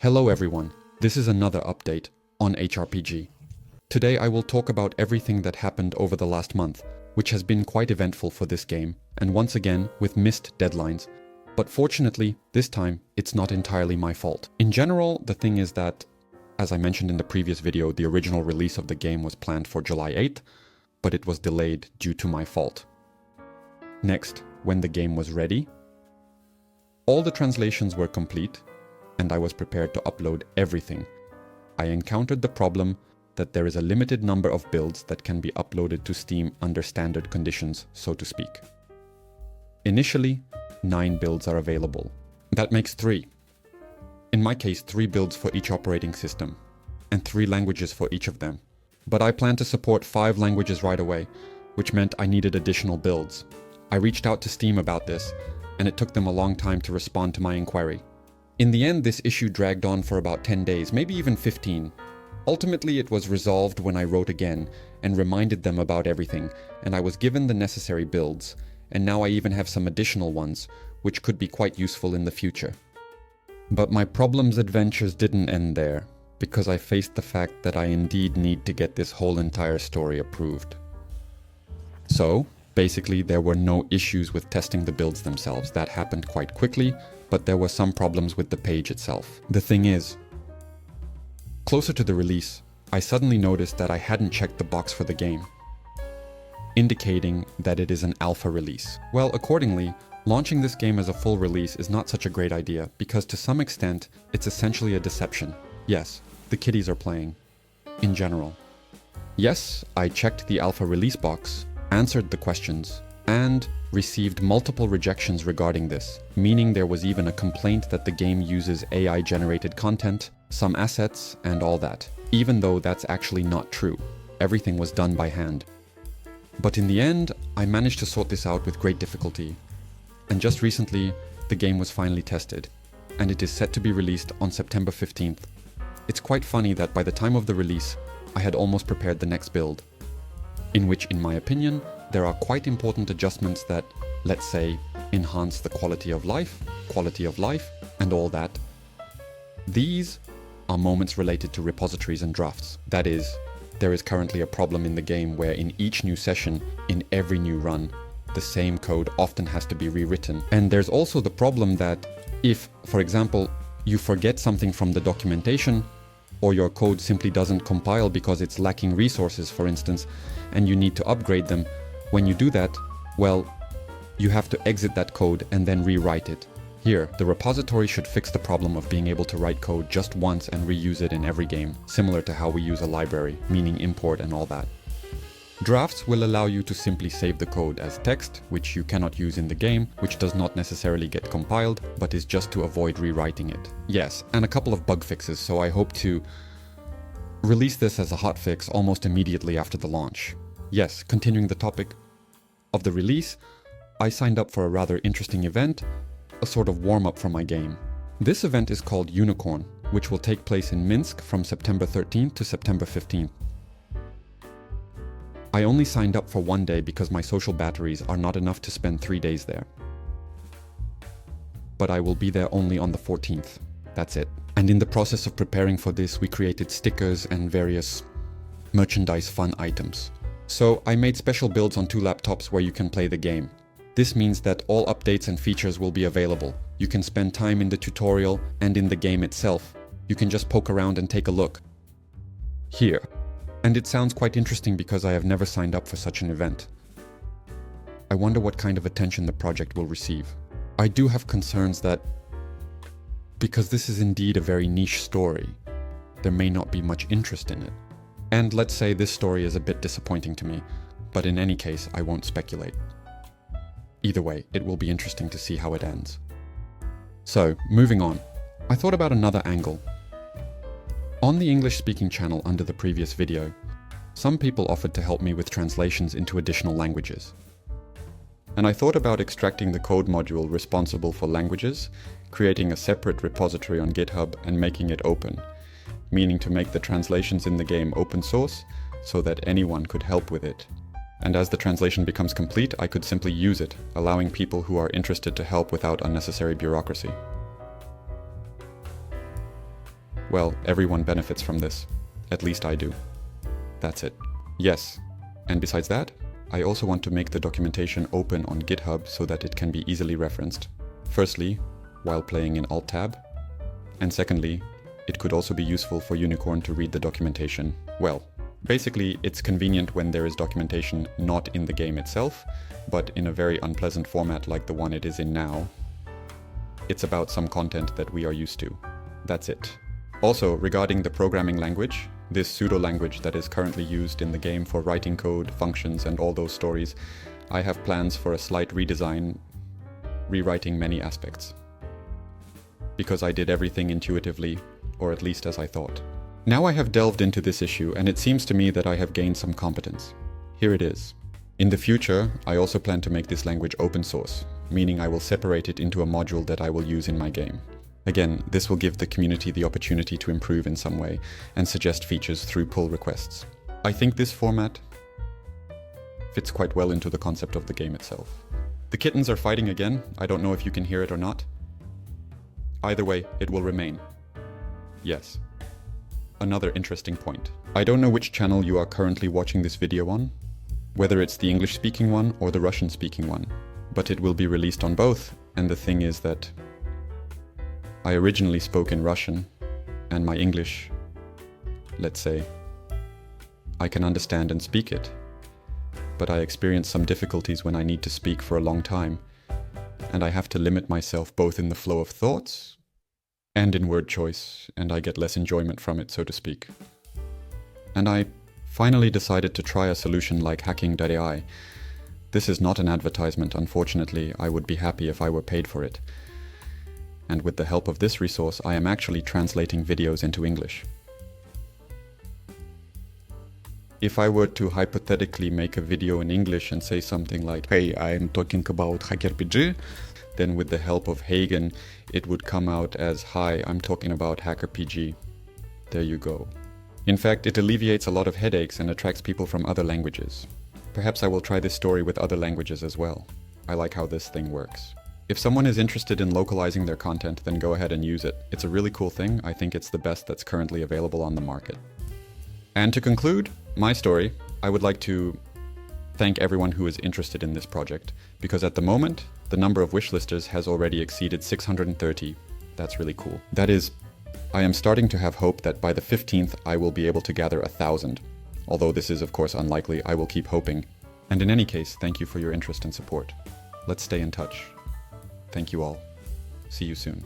Hello everyone, this is another update on HRPG. Today I will talk about everything that happened over the last month, which has been quite eventful for this game, and once again with missed deadlines. But fortunately, this time, it's not entirely my fault. In general, the thing is that, as I mentioned in the previous video, the original release of the game was planned for July 8th, but it was delayed due to my fault. Next, when the game was ready, all the translations were complete, and I was prepared to upload everything. I encountered the problem that there is a limited number of builds that can be uploaded to Steam under standard conditions, so to speak. Initially, 9 builds are available. That makes 3. In my case, 3 builds for each operating system, and 3 languages for each of them. But I plan to support 5 languages right away, which meant I needed additional builds. I reached out to Steam about this, and it took them a long time to respond to my inquiry. In the end, this issue dragged on for about 10 days, maybe even 15. Ultimately, it was resolved when I wrote again and reminded them about everything, and I was given the necessary builds, and now I even have some additional ones, which could be quite useful in the future. But my problems adventures didn't end there, because I faced the fact that I indeed need to get this whole entire story approved. So, basically, there were no issues with testing the builds themselves. That happened quite quickly, but there were some problems with the page itself. The thing is, closer to the release, I suddenly noticed that I hadn't checked the box for the game, indicating that it is an alpha release. Well, accordingly, launching this game as a full release is not such a great idea, because to some extent, it's essentially a deception. Yes, the kiddies are playing, in general. Yes, I checked the alpha release box, answered the questions, and received multiple rejections regarding this, meaning there was even a complaint that the game uses AI-generated content, some assets, and all that, even though that's actually not true. Everything was done by hand. But in the end, I managed to sort this out with great difficulty. And just recently, the game was finally tested, and it is set to be released on September 15th. It's quite funny that by the time of the release, I had almost prepared the next build, in which, in my opinion, there are quite important adjustments that, let's say, enhance the quality of life, and all that. These are moments related to repositories and drafts. That is, there is currently a problem in the game where in each new session, in every new run, the same code often has to be rewritten. And there's also the problem that if, for example, you forget something from the documentation, or your code simply doesn't compile because it's lacking resources, for instance, and you need to upgrade them, when you do that, well, you have to exit that code and then rewrite it. Here, the repository should fix the problem of being able to write code just once and reuse it in every game, similar to how we use a library, meaning import and all that. Drafts will allow you to simply save the code as text, which you cannot use in the game, which does not necessarily get compiled, but is just to avoid rewriting it. Yes, and a couple of bug fixes, so I hope to release this as a hotfix almost immediately after the launch. Yes, continuing the topic of the release, I signed up for a rather interesting event, a sort of warm-up for my game. This event is called UNICON, which will take place in Minsk from September 13th to September 15th. I only signed up for 1 day because my social batteries are not enough to spend 3 days there. But I will be there only on the 14th. That's it. And in the process of preparing for this, we created stickers and various merchandise fun items. So I made special builds on 2 laptops where you can play the game. This means that all updates and features will be available. You can spend time in the tutorial and in the game itself. You can just poke around and take a look. Here. And it sounds quite interesting because I have never signed up for such an event. I wonder what kind of attention the project will receive. I do have concerns that, because this is indeed a very niche story, there may not be much interest in it. And let's say this story is a bit disappointing to me, but in any case, I won't speculate. Either way, it will be interesting to see how it ends. So, moving on. I thought about another angle. On the English-speaking channel under the previous video, some people offered to help me with translations into additional languages. And I thought about extracting the code module responsible for languages, creating a separate repository on GitHub and making it open, meaning to make the translations in the game open source so that anyone could help with it. And as the translation becomes complete, I could simply use it, allowing people who are interested to help without unnecessary bureaucracy. Well, everyone benefits from this. At least I do. That's it. Yes. And besides that, I also want to make the documentation open on GitHub so that it can be easily referenced. Firstly, while playing in Alt-Tab. And secondly, it could also be useful for UNICON to read the documentation. Well, basically, it's convenient when there is documentation not in the game itself, but in a very unpleasant format like the one it is in now. It's about some content that we are used to. That's it. Also, regarding the programming language, this pseudo-language that is currently used in the game for writing code, functions, and all those stories, I have plans for a slight redesign, rewriting many aspects. Because I did everything intuitively, or at least as I thought. Now I have delved into this issue, and it seems to me that I have gained some competence. Here it is. In the future, I also plan to make this language open source, meaning I will separate it into a module that I will use in my game. Again, this will give the community the opportunity to improve in some way and suggest features through pull requests. I think this format fits quite well into the concept of the game itself. The kittens are fighting again. I don't know if you can hear it or not. Either way, it will remain. Yes. Another interesting point. I don't know which channel you are currently watching this video on, whether it's the English-speaking one or the Russian-speaking one, but it will be released on both, and the thing is that I originally spoke in Russian, and my English, let's say, I can understand and speak it, but I experience some difficulties when I need to speak for a long time, and I have to limit myself both in the flow of thoughts and in word choice, and I get less enjoyment from it, so to speak. And I finally decided to try a solution like hacking.ai. This is not an advertisement, unfortunately. I would be happy if I were paid for it. And with the help of this resource, I am actually translating videos into English. If I were to hypothetically make a video in English and say something like, "Hey, I'm talking about HackeRPG," then with the help of Heygen, it would come out as, "Hi, I'm talking about HackerRPG." There you go. In fact, it alleviates a lot of headaches and attracts people from other languages. Perhaps I will try this story with other languages as well. I like how this thing works. If someone is interested in localizing their content, then go ahead and use it. It's a really cool thing. I think it's the best that's currently available on the market. And to conclude my story, I would like to thank everyone who is interested in this project, because at the moment, the number of wishlisters has already exceeded 630. That's really cool. That is, I am starting to have hope that by the 15th I will be able to gather 1,000. Although this is of course unlikely, I will keep hoping. And in any case, thank you for your interest and support. Let's stay in touch. Thank you all. See you soon.